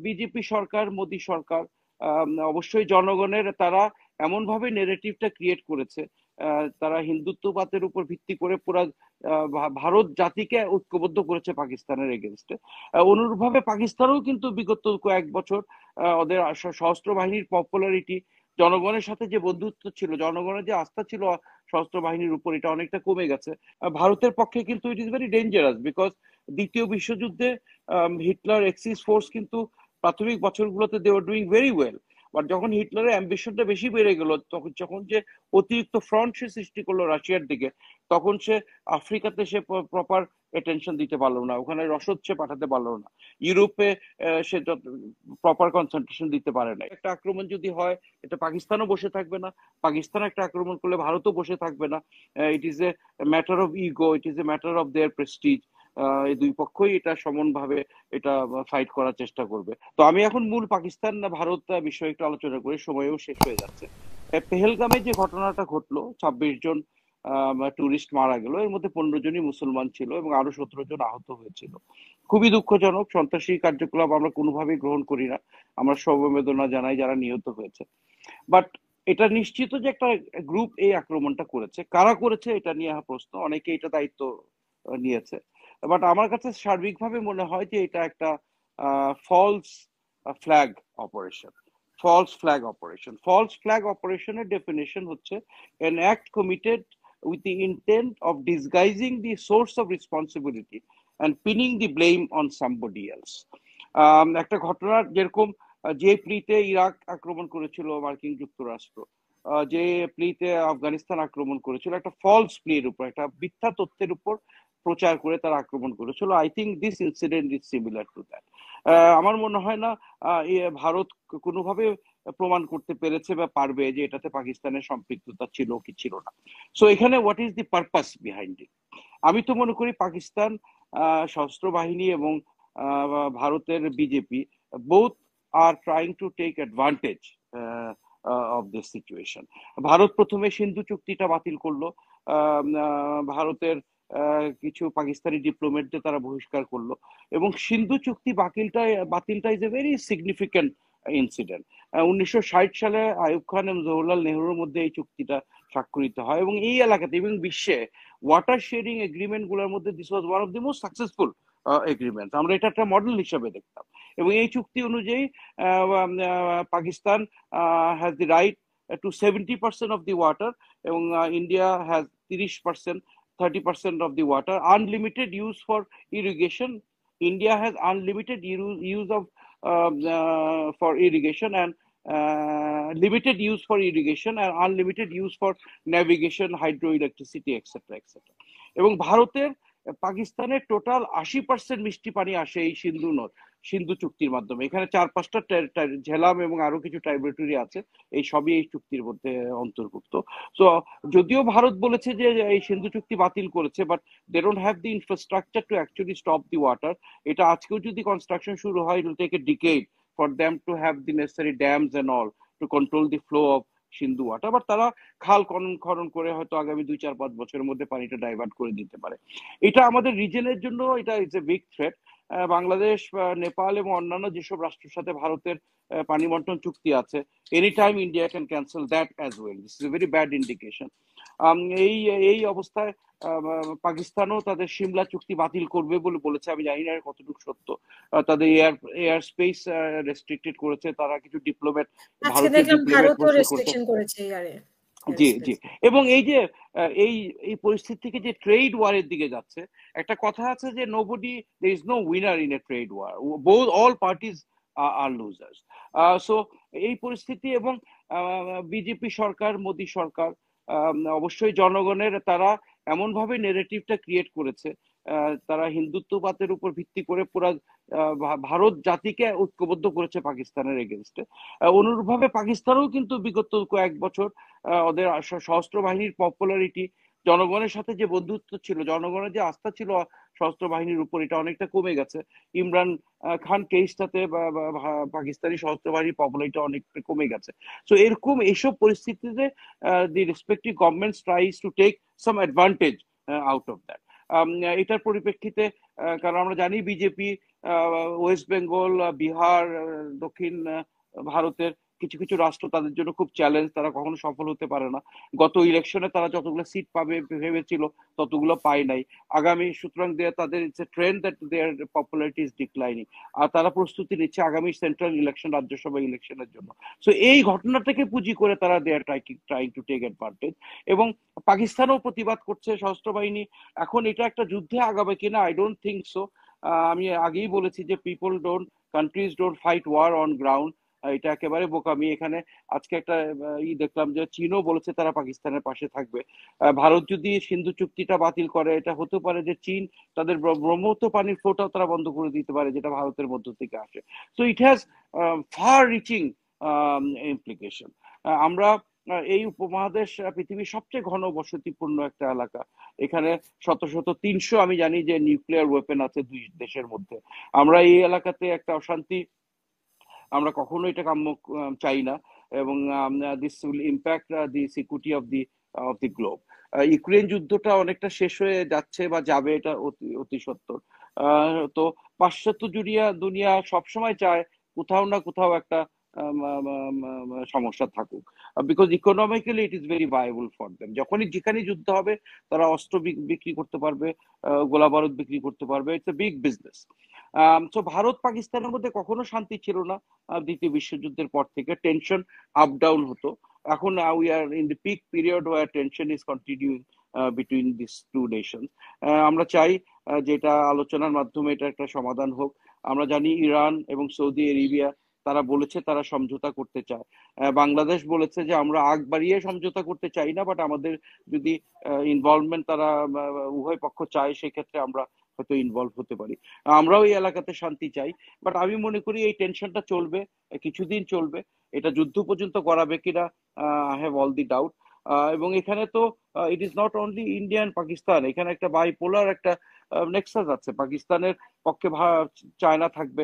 BJP সরকার, মোদী সরকার অবশ্যই জনগণের তারা এমন ভাবে নেরেটিভটা ক্রিয়েট করেছে। তারা হিন্দুত্ববাদের উপর ভিত্তি করে পুরা ভারত জাতিকে ঐক্যবদ্ধ করেছে পাকিস্তানের এগেনস্টে। অনুরূপভাবে পাকিস্তানও কিন্তু বিগত কয়েক বছর ওদের সশস্ত্র বাহিনীর পপুলারিটি, জনগণের সাথে যে বন্ধুত্ব ছিল, জনগণের যে আস্থা ছিল সশস্ত্র বাহিনীর উপর, এটা অনেকটা কমে গেছে। ভারতের পক্ষে কিন্তু it is very dangerous, because দ্বিতীয় বিশ্বযুদ্ধে হিটলার এক্সিস ফোর্স কিন্তু প্রাথমিক বছরগুলোতে they were doing very well. But যখন হিটলারের অ্যাম্বিশনটা বেশি বেড়ে গেল, তখন যখন যে অতিরিক্ত ফ্রন্ট সে সৃষ্টি করলো রাশিয়ার দিকে, তখন সে আফ্রিকাতে সে প্রপার অ্যাটেনশন দিতে পারলো না, ওখানে রসদ সে পাঠাতে পারলো না, ইউরোপে সে প্রপার কনসেন্ট্রেশন দিতে পারে না। একটা আক্রমণ যদি হয়, এটা পাকিস্তানও বসে থাকবে না, পাকিস্তান একটা আক্রমণ করলে ভারতও বসে থাকবে না। It is a matter of ego, it is a matter of their Prestige. এই দুই পক্ষই এটা সমানভাবে এটা ফাইট করার চেষ্টা করবে। তো আমি এখন মূল পাকিস্তান না ভারত বিষয়ে একটু আলোচনা করি, সময়ও শেষ হয়ে যাচ্ছে। পেহেলগামে যে ঘটনাটা ঘটলো, 26 জন টুরিস্ট মারা গেল, এর মধ্যে 15 জনই মুসলমান ছিল এবং আরো 17 জন আহত হয়েছিল। খুবই দুঃখজনক। সন্ত্রাসী কার্যকলাপ আমরা কোনোভাবেই গ্রহণ করি না, আমরা সমবেদনা জানাই যারা নিহত হয়েছে। বাট এটা নিশ্চিত যে একটা গ্রুপ এই আক্রমণটা করেছে। কারা করেছে এটা নিয়ে প্রশ্ন, অনেকে এটা দায়িত্ব নিয়েছে। বাট আমার কাছে সার্বিকভাবে মনে হয় যে এটা একটা false flag operation. False flag অপারেশনের ডেফিনেশন হচ্ছে an act committed with the intent of disguising the source of responsibility and pinning the blame on somebody else. একটা ঘটনা যেরকম যে প্রিতে ইরাক আক্রমণ করেছিল মার্কিন যুক্তরাষ্ট্র, যে প্লিতে আফগানিস্তান আক্রমণ করেছিল, একটা ফলস প্লের উপর, একটা মিথ্যা তথ্যের উপর প্রচার করে তারা আক্রমণ করেছিল। I think this incident is similar to that. আমার মনে হয় না ভারত কোনোভাবে প্রমাণ করতে পেরেছে বা পারবে যে এটাতে পাকিস্তানের সম্পৃক্ততা ছিল কি ছিল না। সো এখানে what is the purpose behind it? আমি তো মনে করি পাকিস্তান সশস্ত্র বাহিনী এবং ভারতের BJP both are trying to take advantage of this situation. Bharat প্রথমে সিন্ধু চুক্তিটা বাতিল করলো, ভারতের কিছু পাকিস্তানি ডিপ্লোমেটদের তারা বহিষ্কার করলো, এবং সিন্ধু চুক্তি বাতিলটা is a very significant incident. 1960 সালে আইয়ুব খান এবং জওহরলাল নেহরুর মধ্যে এই চুক্তিটা স্বাক্ষরিত হয়, এবং এই এলাকাতে এবং বিশ্বে ওয়াটার শেয়ারিং এগ্রিমেন্ট গুলোর মধ্যে this was one of the most successful agreement. আমরা এটা একটা মডেল হিসেবে দেখতাম। এবং এই চুক্তি অনুযায়ী Pakistan has the right two 70% of the water, এবং India has 30%, 30% of the water, unlimited use for irrigation. India has unlimited use of for irrigation, and limited use for irrigation and unlimited use for navigation, hydroelectricity, etc. etc. এবং ভারতের পাকিস্তানের total 80% মিষ্টি পানি আসে এই সিন্ধু চুক্তির মাধ্যমে। এখানে 4-5টা ঝেলাম এবং আরো কিছু ট্রাইব্যুটারি আছে, এই সবই এই চুক্তির মধ্যে অন্তর্ভুক্ত। সো যদিও ভারত বলেছে যে এই সিন্ধু চুক্তি বাতিল করেছে, but they don't have the infrastructure to actually stop the water. এটা আজকেও যদি কনস্ট্রাকশন শুরু হয়, it will take a decade for them to have the necessary dams and all to control the flow of Sindhu water. But তারা খাল খনন করে হয়তো আগামী 2-4-5 বছরের মধ্যে পানিটা ডাইভার্ট করে দিতে পারে। এটা আমাদের রিজনের জন্য এটা is a big threat. Bangladesh, Nepal এবং অন্যান্য যেসব রাষ্ট্রের সাথে ভারতের পানি বন্টন চুক্তি আছে, any time India can cancel that as well. This is a very bad indication. এই এই অবস্থায় পাকিস্তানও তাদের সিমলা চুক্তি বাতিল করবে বলে বলেছে, আমি জানি না কতটুকু সত্য। তাদের এয়ার স্পেস রেস্ট্রিক্টেড করেছে, তারা কিছু ডিপ্লোমেট, আজকে ভারতীয় দেখলাম ডিপ্লোমেট ভারতও বহিষ্কার করেছে। রেস্ট্রিকশন করেছে এয়ারে। জি জি। এবং এই যে এই এই পরিস্থিতি থেকে যে ট্রেড ওয়ারের দিকে যাচ্ছে, একটা কথা আছে যে nobody, there is no winner in a trade war, both all parties are losers. So এই পরিস্থিতি, এবং বিজেপি সরকার, মোদী সরকার অবশ্যই জনগণের তারা এমন ভাবে নেরেটিভটা ক্রিয়েট করেছে, তারা হিন্দুত্ববাদের উপর ভিত্তি করে পুরা ভারত জাতিকে ঐক্যবদ্ধ করেছে পাকিস্তানের এগেনস্টে। অনুরূপভাবে পাকিস্তানও কিন্তু বিগত কয়েক বছর ওদের সশস্ত্র বাহিনীর পপুলারিটি, জনগণের সাথে যে বন্ধুত্ব ছিল, জনগণের যে আস্থা ছিল সশস্ত্র বাহিনীর উপর, এটা অনেকটা কমে গেছে। ইমরান খান কেসটাতে পাকিস্তানি সশস্ত্র বাহিনীর পপুলারিটি অনেকটা কমে গেছে। সো এরকম এইসব পরিস্থিতিতে the respective governments tries to take some advantage out of that. এটার পরিপ্রেক্ষিতে, কারণ আমরা জানি বিজেপি ওয়েস্ট বেঙ্গল, বিহার, দক্ষিণ ভারতের কিছু কিছু রাষ্ট্র তাদের জন্য খুব চ্যালেঞ্জ, তারা কখনো সফল হতে পারে না। গত ইলেকশনে তারা যতগুলো সিট পাবে ভেবেছিল ততগুলো পায় নাই। আগামী সুতরাং তাদের it's a trend that their popularity is declining, আর তারা প্রস্তুতি নিচ্ছে আগামী সেন্ট্রাল ইলেকশন, রাজ্যসভা ইলেকশনের জন্য। সো এই ঘটনাটাকে পুঁজি করে তারা they are trying to take advantage. এবং পাকিস্তানও প্রতিবাদ করছে, সশস্ত্র বাহিনী। এখন এটা একটা যুদ্ধে আগাবে কিনা, আই ডোন্ট থিঙ্ক সো। আমি আগেই বলেছি যে countries don't fight war on ground, এটা একেবারে বোকামি। এখানে আজকে একটা দেখলাম যে চীনও বলেছে তারা পাকিস্তানের পাশে থাকবে। ভারত যদি সিন্ধু চুক্তিটা বাতিল করে, এটা হতে পারে যে চীন তাদের ব্রহ্মপুত্র পানির ফ্লোটাও তারা বন্ধ করে দিতে পারে, যেটা ভারতের মধ্য থেকে আসে। So it has fur reaching implication. আমরা এই উপমহাদেশ পৃথিবীর সবচেয়ে ঘনবসতিপূর্ণ একটা এলাকা। এখানে শত শত 300 আমি জানি যে নিউক্লিয়ার ওয়েপেন আছে দুই দেশের মধ্যে। আমরা এই এলাকাতে একটা অশান্তি আমরা কখনো এটা কাম্য চাই না। এবং this will impact the security of the globe. Ukraine যুদ্ধটা অনেকটা শেষ হয়ে যাচ্ছে বা যাবে, এটা অতি অতি সত্তর। তো পাশ্চাত্য দুনিয়া সবসময় চায় কোথাও না কোথাও একটা সমস্যা থাকুক, because economically it is very viable for them. যখনই যেখানে যুদ্ধ হবে তারা অস্ত্র বিক্রি করতে পারবে, গোলা বারুদ বিক্রি করতে পারবে, ইটস এ বিগ বিজনেস। তো ভারত পাকিস্তানের মধ্যে কখনো শান্তি ছিল না। দ্বিতীয় বিশ্বযুদ্ধের পর থেকে টেনশন আপ ডাউন হতো। এখন we are in the peak period war tension is continuing between this two nation. আমরা চাই যেটা আলোচনার মাধ্যমে এটা একটা সমাধান হোক। আমরা জানি ইরান এবং সৌদি আরেবিয়া তারা বলেছে তারা সমঝোতা করতে চায়। বাংলাদেশ বলেছে যে আমরা আগ বাড়িয়ে সমঝোতা করতে চাই না, বাট আমাদের যদি ইনভলভমেন্ট তারা উভয় পক্ষ চায় সেক্ষেত্রে আমরা হয়তো ইনভলভ হতে পারি। আমরাও এই এলাকাতে শান্তি চাই, বাট আমি মনে করি এই টেনশনটা চলবে, কিছুদিন চলবে। এটা যুদ্ধ পর্যন্ত গড়াবে কিনা I have all the doubt. এবং এখানে তো it is not only India and Pakistan, এখানে একটা বাইপোলার একটা নেক্সাস আছে। পাকিস্তানের পক্ষে চায়না থাকবে,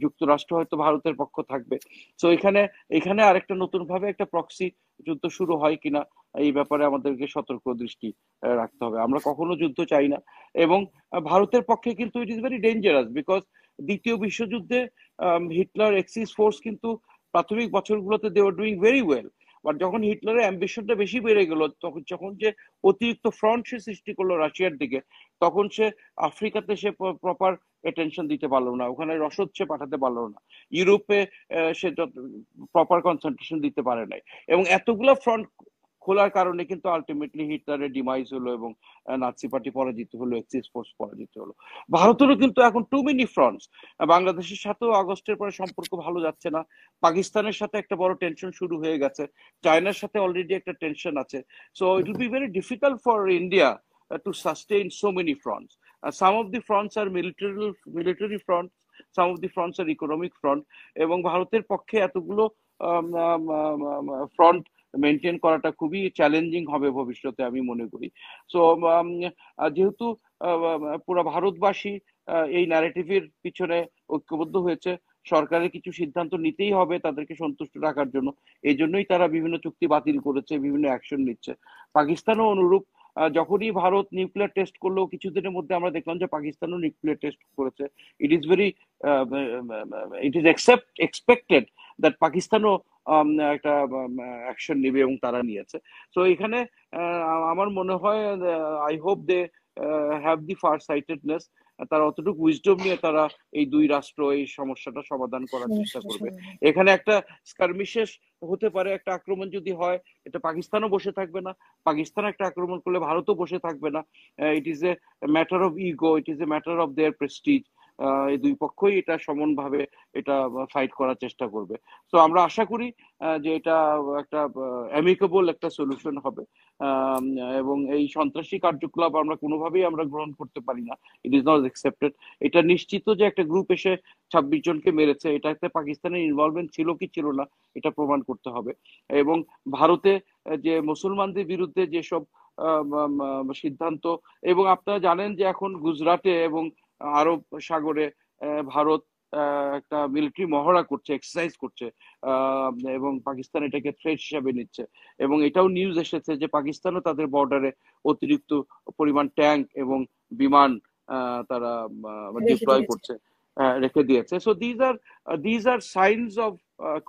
যুক্তরাষ্ট্র হয়তো ভারতের পক্ষ থাকবে। তো এখানে এখানে আরেকটা নতুন ভাবে একটা প্রক্সি যুদ্ধ শুরু হয় কিনা এই ব্যাপারে আমাদেরকে সতর্ক দৃষ্টি রাখতে হবে। আমরা কখনো যুদ্ধ চাই না। এবং ভারতের পক্ষে কিন্তু it is very dangerous, because দ্বিতীয় বিশ্বযুদ্ধে হিটলার এক্সিস ফোর্স কিন্তু প্রাথমিক বছরগুলোতে they were doing very well. But যখন হিটলারের অ্যাম্বিশনটা বেশি বেড়ে গেল, যখন যে অতিরিক্ত ফ্রন্ট সে সৃষ্টি করলো রাশিয়ার দিকে, তখন সে আফ্রিকাতে সে প্রপার অ্যাটেনশন দিতে পারলো না, ওখানে রসদ সে পাঠাতে পারলো না, ইউরোপে সে প্রপার কনসেন্ট্রেশন দিতে পারে নাই। এবং এতগুলো ফ্রন্ট খোলার কারণে কিন্তু আলটিমেটলি হিটলারের ডিমাইজ হলো এবং নাৎসি পার্টি পরাজিত হলো, এক্সিস ফোর্স পরাজিত হলো। ভারতেরও কিন্তু এখন টু মেনি ফ্রন্টস। বাংলাদেশের সাথেও আগস্টের পরে সম্পর্ক ভালো যাচ্ছে না, পাকিস্তানের সাথে একটা বড় টেনশন শুরু হয়ে গেছে, চায়নার সাথে অলরেডি একটা টেনশন আছে। So it will be very difficult for India to sustain so many fronts. Some of the fronts are military fronts, some of the fronts are economic front, এবং ভারতের পক্ষে এতগুলো ফ্রন্ট মেনটেন করাটা খুবই challenging হবে ভবিষ্যতে আমি মনে করি। সো যেহেতু পুরো ভারতবাসী এই ন্যারেটিভের পিছনে ঐক্যবদ্ধ হয়েছে, সরকারের কিছু সিদ্ধান্ত নিতেই হবে তাদেরকে সন্তুষ্ট রাখার জন্য। এই জন্যই তারা বিভিন্ন চুক্তি বাতিল করেছে, বিভিন্ন অ্যাকশন নিচ্ছে। পাকিস্তানও অনুরূপ। যখনই ভারত নিউক্লিয়ার টেস্ট করলো, কিছুদিনের মধ্যে আমরা দেখলাম যে পাকিস্তানও নিউক্লিয়ার টেস্ট করেছে। It is very it is expected that পাকিস্তানও একটা অ্যাকশন নেবে এবং তারা নিয়েছে। তো এখানে আমার মনে হয় I hope they have the far sightedness, তারা অতটুকু উইজডম নিয়ে তারা এই দুই রাষ্ট্র এই সমস্যাটা সমাধান করার চেষ্টা করবে। এখানে একটা স্কার্মিশেস হতে পারে, একটা আক্রমণ যদি হয়, এটা পাকিস্তানও বসে থাকবে না, পাকিস্তান একটা আক্রমণ করলে ভারতও বসে থাকবে না। It is a matter of ego, it is a matter of their Prestige. এই দুই পক্ষই এটা সমানভাবে এটা ফাইট করার চেষ্টা করবে। তো আমরা আশা করি যে এটা একটা অ্যামিকেবল একটা সলিউশন হবে। এবং এই সন্ত্রাসী কার্যকলাপ আমরা কোনোভাবেই আমরা গ্রহণ করতে পারি না, ইট ইজ নট অ্যাকসেপ্টেড। এটা নিশ্চিত যে একটা গ্রুপ এসে 26 জনকে মেরেছে, এটাতে পাকিস্তানের ইনভলভমেন্ট ছিল কি ছিল না এটা প্রমাণ করতে হবে। এবং ভারতে যে মুসলমানদের বিরুদ্ধে যেসব সিদ্ধান্ত, এবং আপনারা জানেন যে এখন গুজরাটে এবং আরব সাগরে ভারত একটা মিলিটারি মহড়া করছে, এক্সারসাইজ করছে, এবং পাকিস্তান এটাকে থ্রেট হিসাবে নিচ্ছে। এবং এটাও নিউজ এসেছে যে পাকিস্তানও তাদের বর্ডারে অতিরিক্ত পরিমাণ ট্যাঙ্ক এবং বিমান তারা ডিপ্লয় করছে। রেখে দিয়েছে। So these are Cynos of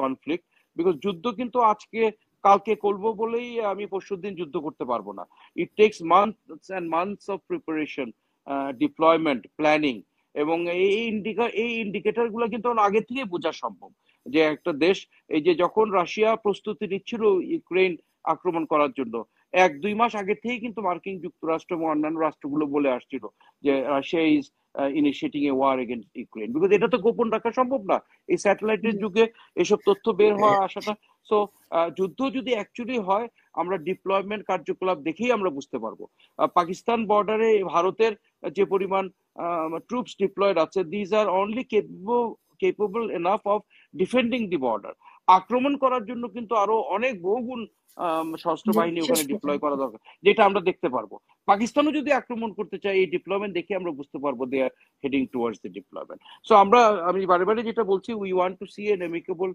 conflict, because যুদ্ধ কিন্তু আজকে কালকে করবো বলেই আমি পরশুদিন যুদ্ধ করতে পারবো না। It takes months and months of preparation, deployment, planning, এবং এই ইন্ডিকেটর গুলো কিন্তু আগে থেকে বোঝা সম্ভব যে একটা দেশ, এই যে যখন রাশিয়া প্রস্তুতি নিচ্ছিল ইউক্রেন আক্রমণ করার জন্য, 1-2 মাস আগে থেকেই কিন্তু মার্কিন যুক্তরাষ্ট্র এবং অন্যান্য রাষ্ট্রগুলো বলে আসছিল যে Russia is initiating a war against Ukraine, because এটা তো গোপন রাখা সম্ভব না এই স্যাটেলাইটের যুগে এসব তথ্য বের হওয়া আসাটা। সো যুদ্ধ যদি অ্যাকচুয়ালি হয়, আমরা ডিপ্লয়মেন্ট কার্যকলাপ দেখেই আমরা বুঝতে পারবো। পাকিস্তান বর্ডারে ভারতের যে পরিমাণ ট্রুপস ডিপ্লয়েড আছে, these are only capable enough of defending the border. আক্রমণ করার জন্য কিন্তু আরো অনেক বহুগুণ সশস্ত্র বাহিনী ওখানে ডিপ্লয় করা দরকার, যেটা আমরা দেখতে পারবো। পাকিস্তানও যদি আক্রমণ করতে চায়, এই ডিপ্লয়মেন্ট দেখে আমরা বুঝতে পারবো they are heading towards the deployment. So আমি বারে বারে যেটা বলছি, we want to see an amicable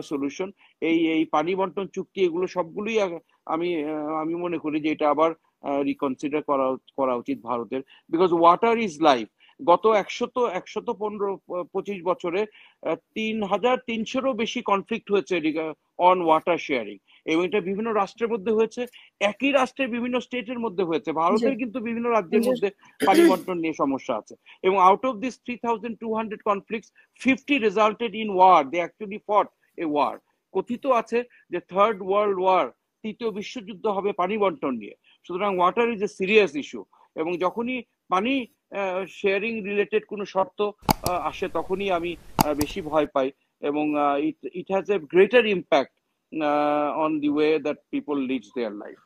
solution. এই পানি বন্টন চুক্তি এগুলো সবগুলোই আমি মনে করি যে এটা আবার রিকনসিডার করা উচিত ভারতের, বিকজ ওয়াটার ইজ লাইফ। গত 125 বছরে 3,300-ও বেশি কনফ্লিক্ট হয়েছে অন ওয়াটার শেয়ারিং, এবং এটা বিভিন্ন রাষ্ট্রের মধ্যে হয়েছে, একই রাষ্ট্রের বিভিন্ন স্টেটের মধ্যে হয়েছে। ভারতের কিন্তু বিভিন্ন রাজ্যের মধ্যে পানি বন্টন নিয়ে সমস্যা আছে, এবং out of this 3,200 conflicts 50 resulted in war. They actually fought a war. কথিত আছে যে থার্ড ওয়ার্ল্ড ওয়ার, তৃতীয় বিশ্বযুদ্ধ হবে পানি বন্টন নিয়ে। সুতরাং water is a serious issue, এবং যখনই পানি শেয়ারিং রিলেটেড কোনো শর্ত আসে, তখনই আমি বেশি ভয় পাই, এবং it has a greater impact on the way that people lead their life.